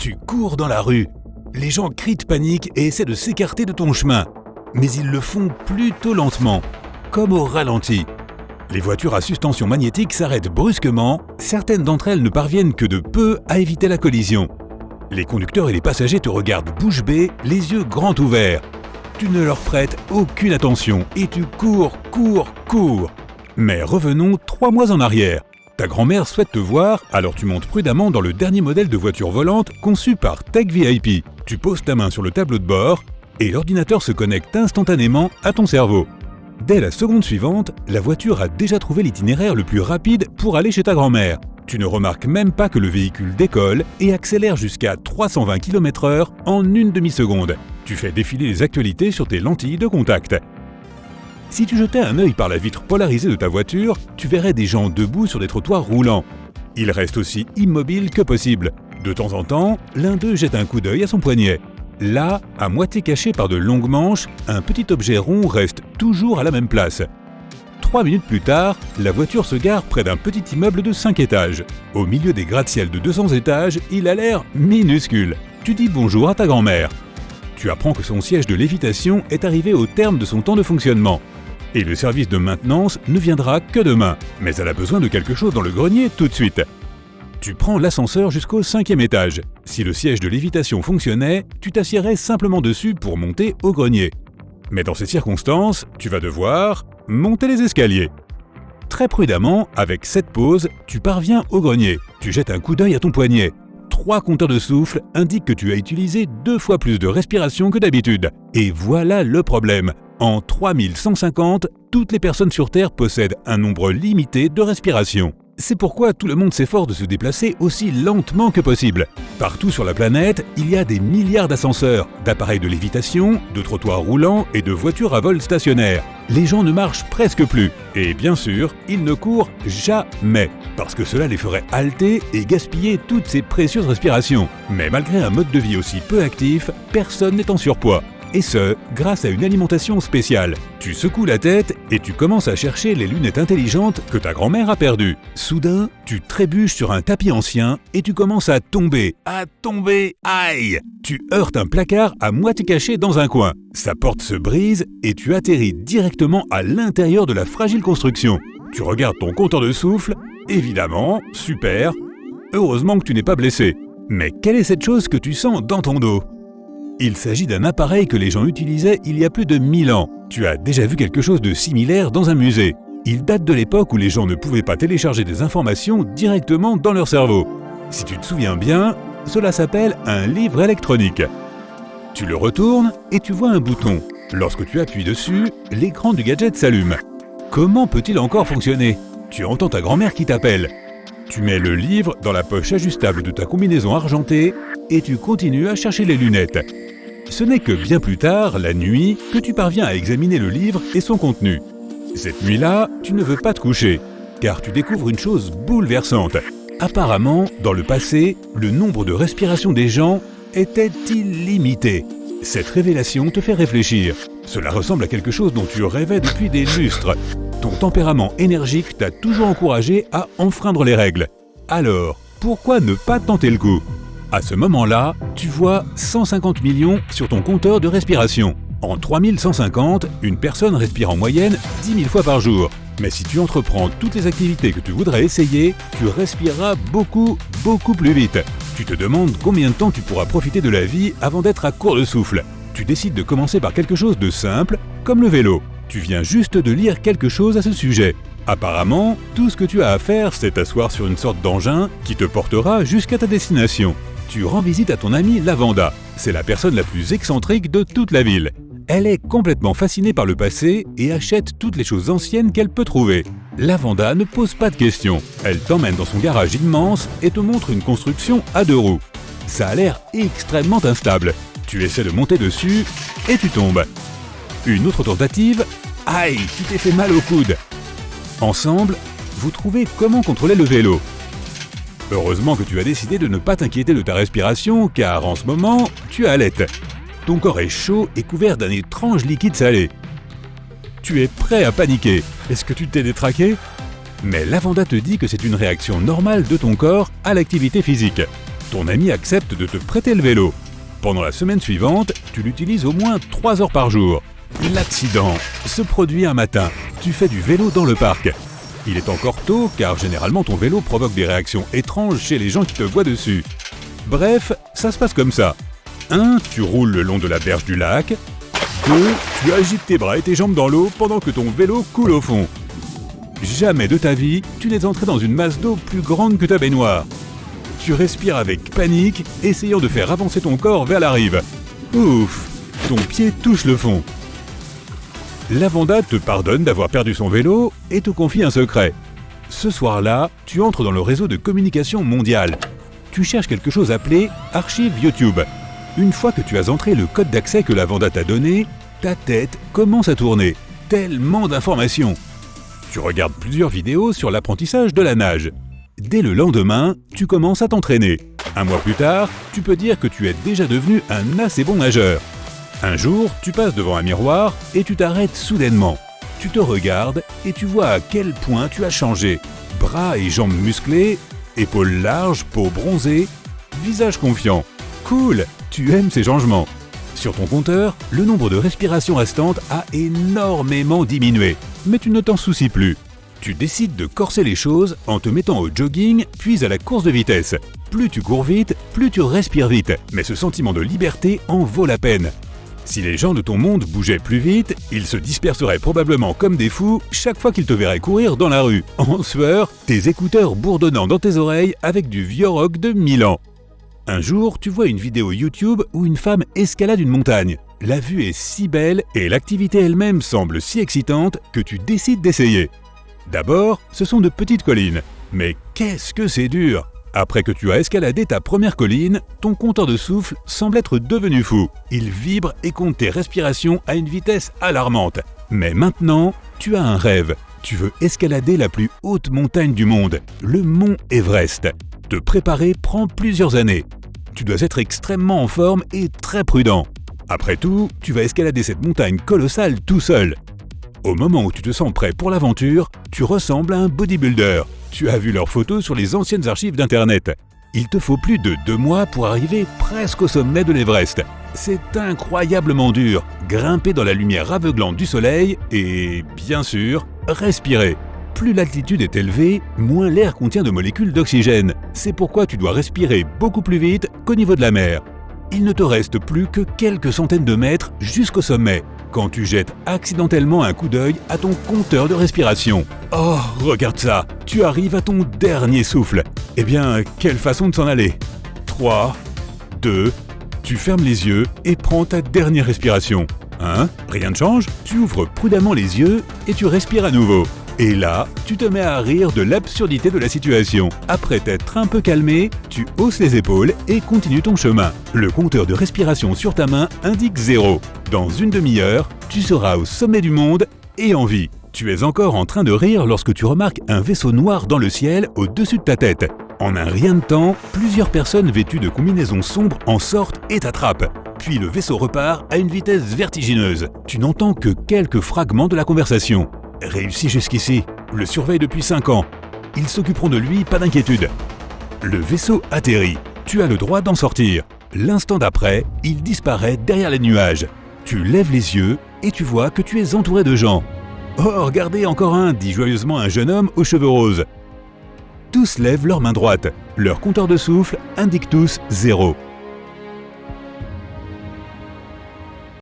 Tu cours dans la rue. Les gens crient de panique et essaient de s'écarter de ton chemin. Mais ils le font plutôt lentement, comme au ralenti. Les voitures à suspension magnétique s'arrêtent brusquement. Certaines d'entre elles ne parviennent que de peu à éviter la collision. Les conducteurs et les passagers te regardent bouche bée, les yeux grands ouverts. Tu ne leur prêtes aucune attention et tu cours. Mais revenons 3 mois en arrière. Ta grand-mère souhaite te voir, alors tu montes prudemment dans le dernier modèle de voiture volante conçu par Tech VIP. Tu poses ta main sur le tableau de bord et l'ordinateur se connecte instantanément à ton cerveau. Dès la seconde suivante, la voiture a déjà trouvé l'itinéraire le plus rapide pour aller chez ta grand-mère. Tu ne remarques même pas que le véhicule décolle et accélère jusqu'à 320 km/h en une demi-seconde. Tu fais défiler les actualités sur tes lentilles de contact. Si tu jetais un œil par la vitre polarisée de ta voiture, tu verrais des gens debout sur des trottoirs roulants. Ils restent aussi immobiles que possible. De temps en temps, l'un d'eux jette un coup d'œil à son poignet. Là, à moitié caché par de longues manches, un petit objet rond reste toujours à la même place. 3 minutes plus tard, la voiture se gare près d'un petit immeuble de 5 étages. Au milieu des gratte-ciel de 200 étages, il a l'air minuscule. Tu dis bonjour à ta grand-mère. Tu apprends que son siège de lévitation est arrivé au terme de son temps de fonctionnement. Et le service de maintenance ne viendra que demain. Mais elle a besoin de quelque chose dans le grenier tout de suite. Tu prends l'ascenseur jusqu'au 5e étage. Si le siège de lévitation fonctionnait, tu t'assierais simplement dessus pour monter au grenier. Mais dans ces circonstances, tu vas devoir monter les escaliers. Très prudemment, avec cette pause, tu parviens au grenier. Tu jettes un coup d'œil à ton poignet. 3 compteurs de souffle indiquent que tu as utilisé 2 fois plus de respiration que d'habitude. Et voilà le problème. En 3150, toutes les personnes sur Terre possèdent un nombre limité de respirations. C'est pourquoi tout le monde s'efforce de se déplacer aussi lentement que possible. Partout sur la planète, il y a des milliards d'ascenseurs, d'appareils de lévitation, de trottoirs roulants et de voitures à vol stationnaire. Les gens ne marchent presque plus. Et bien sûr, ils ne courent jamais, parce que cela les ferait halter et gaspiller toutes ces précieuses respirations. Mais malgré un mode de vie aussi peu actif, personne n'est en surpoids. Et ce, grâce à une alimentation spéciale. Tu secoues la tête et tu commences à chercher les lunettes intelligentes que ta grand-mère a perdues. Soudain, tu trébuches sur un tapis ancien et tu commences à tomber. Aïe! Tu heurtes un placard à moitié caché dans un coin. Sa porte se brise et tu atterris directement à l'intérieur de la fragile construction. Tu regardes ton compteur de souffle. Évidemment, super. Heureusement que tu n'es pas blessé. Mais quelle est cette chose que tu sens dans ton dos ? Il s'agit d'un appareil que les gens utilisaient il y a plus de 1000 ans. Tu as déjà vu quelque chose de similaire dans un musée. Il date de l'époque où les gens ne pouvaient pas télécharger des informations directement dans leur cerveau. Si tu te souviens bien, cela s'appelle un livre électronique. Tu le retournes et tu vois un bouton. Lorsque tu appuies dessus, l'écran du gadget s'allume. Comment peut-il encore fonctionner ? Tu entends ta grand-mère qui t'appelle. Tu mets le livre dans la poche ajustable de ta combinaison argentée et tu continues à chercher les lunettes. Ce n'est que bien plus tard, la nuit, que tu parviens à examiner le livre et son contenu. Cette nuit-là, tu ne veux pas te coucher, car tu découvres une chose bouleversante. Apparemment, dans le passé, le nombre de respirations des gens était illimité. Cette révélation te fait réfléchir. Cela ressemble à quelque chose dont tu rêvais depuis des lustres. Ton tempérament énergique t'a toujours encouragé à enfreindre les règles. Alors, pourquoi ne pas tenter le coup ? À ce moment-là, tu vois 150 millions sur ton compteur de respiration. En 3150, une personne respire en moyenne 10 000 fois par jour. Mais si tu entreprends toutes les activités que tu voudrais essayer, tu respireras beaucoup plus vite. Tu te demandes combien de temps tu pourras profiter de la vie avant d'être à court de souffle. Tu décides de commencer par quelque chose de simple, comme le vélo. Tu viens juste de lire quelque chose à ce sujet. Apparemment, tout ce que tu as à faire, c'est t'asseoir sur une sorte d'engin qui te portera jusqu'à ta destination. Tu rends visite à ton amie Lavanda. C'est la personne la plus excentrique de toute la ville. Elle est complètement fascinée par le passé et achète toutes les choses anciennes qu'elle peut trouver. Lavanda ne pose pas de questions. Elle t'emmène dans son garage immense et te montre une construction à 2 roues. Ça a l'air extrêmement instable. Tu essaies de monter dessus et tu tombes. Une autre tentative, aïe, tu t'es fait mal au coude. Ensemble, vous trouvez comment contrôler le vélo. Heureusement que tu as décidé de ne pas t'inquiéter de ta respiration, car en ce moment, tu halètes. Ton corps est chaud et couvert d'un étrange liquide salé. Tu es prêt à paniquer. Est-ce que tu t'es détraqué ? Mais Lavanda te dit que c'est une réaction normale de ton corps à l'activité physique. Ton ami accepte de te prêter le vélo. Pendant la semaine suivante, tu l'utilises au moins 3 heures par jour. L'accident se produit un matin. Tu fais du vélo dans le parc. Il est encore tôt car généralement ton vélo provoque des réactions étranges chez les gens qui te voient dessus. Bref, ça se passe comme ça. 1. Tu roules le long de la berge du lac. 2. Tu agites tes bras et tes jambes dans l'eau pendant que ton vélo coule au fond. Jamais de ta vie, tu n'es entré dans une masse d'eau plus grande que ta baignoire. Tu respires avec panique, essayant de faire avancer ton corps vers la rive. Ouf, ton pied touche le fond. Lavanda te pardonne d'avoir perdu son vélo et te confie un secret. Ce soir-là, tu entres dans le réseau de communication mondial. Tu cherches quelque chose appelé Archive YouTube. Une fois que tu as entré le code d'accès que Lavanda t'a donné, ta tête commence à tourner. Tellement d'informations. Tu regardes plusieurs vidéos sur l'apprentissage de la nage. Dès le lendemain, tu commences à t'entraîner. Un mois plus tard, tu peux dire que tu es déjà devenu un assez bon nageur. Un jour, tu passes devant un miroir et tu t'arrêtes soudainement. Tu te regardes et tu vois à quel point tu as changé. Bras et jambes musclés, épaules larges, peau bronzée, visage confiant. Cool, tu aimes ces changements. Sur ton compteur, le nombre de respirations restantes a énormément diminué. Mais tu ne t'en soucies plus. Tu décides de corser les choses en te mettant au jogging puis à la course de vitesse. Plus tu cours vite, plus tu respires vite. Mais ce sentiment de liberté en vaut la peine. Si les gens de ton monde bougeaient plus vite, ils se disperseraient probablement comme des fous chaque fois qu'ils te verraient courir dans la rue. En sueur, tes écouteurs bourdonnant dans tes oreilles avec du vieux rock de 1000 ans. Un jour, tu vois une vidéo YouTube où une femme escalade une montagne. La vue est si belle et l'activité elle-même semble si excitante que tu décides d'essayer. D'abord, ce sont de petites collines. Mais qu'est-ce que c'est dur! Après que tu as escaladé ta première colline, ton compteur de souffle semble être devenu fou. Il vibre et compte tes respirations à une vitesse alarmante. Mais maintenant, tu as un rêve. Tu veux escalader la plus haute montagne du monde, le mont Everest. Te préparer prend plusieurs années. Tu dois être extrêmement en forme et très prudent. Après tout, tu vas escalader cette montagne colossale tout seul. Au moment où tu te sens prêt pour l'aventure, tu ressembles à un bodybuilder. Tu as vu leurs photos sur les anciennes archives d'Internet. Il te faut plus de 2 mois pour arriver presque au sommet de l'Everest. C'est incroyablement dur, grimper dans la lumière aveuglante du soleil et, bien sûr, respirer. Plus l'altitude est élevée, moins l'air contient de molécules d'oxygène. C'est pourquoi tu dois respirer beaucoup plus vite qu'au niveau de la mer. Il ne te reste plus que quelques centaines de mètres jusqu'au sommet, quand tu jettes accidentellement un coup d'œil à ton compteur de respiration. Oh, regarde ça, tu arrives à ton dernier souffle. Eh bien, quelle façon de s'en aller. 3, 2, tu fermes les yeux et prends ta dernière respiration. 1, rien ne change, tu ouvres prudemment les yeux et tu respires à nouveau. Et là, tu te mets à rire de l'absurdité de la situation. Après t'être un peu calmé, tu hausses les épaules et continues ton chemin. Le compteur de respiration sur ta main indique 0. Dans une demi-heure, tu seras au sommet du monde et en vie. Tu es encore en train de rire lorsque tu remarques un vaisseau noir dans le ciel au-dessus de ta tête. En un rien de temps, plusieurs personnes vêtues de combinaisons sombres en sortent et t'attrapent. Puis le vaisseau repart à une vitesse vertigineuse. Tu n'entends que quelques fragments de la conversation. Réussi jusqu'ici, le surveille depuis 5 ans. Ils s'occuperont de lui, pas d'inquiétude. Le vaisseau atterrit. Tu as le droit d'en sortir. L'instant d'après, il disparaît derrière les nuages. Tu lèves les yeux et tu vois que tu es entouré de gens. « Oh, regardez, encore un !» dit joyeusement un jeune homme aux cheveux roses. Tous lèvent leur main droite. Leur compteur de souffle indique tous 0.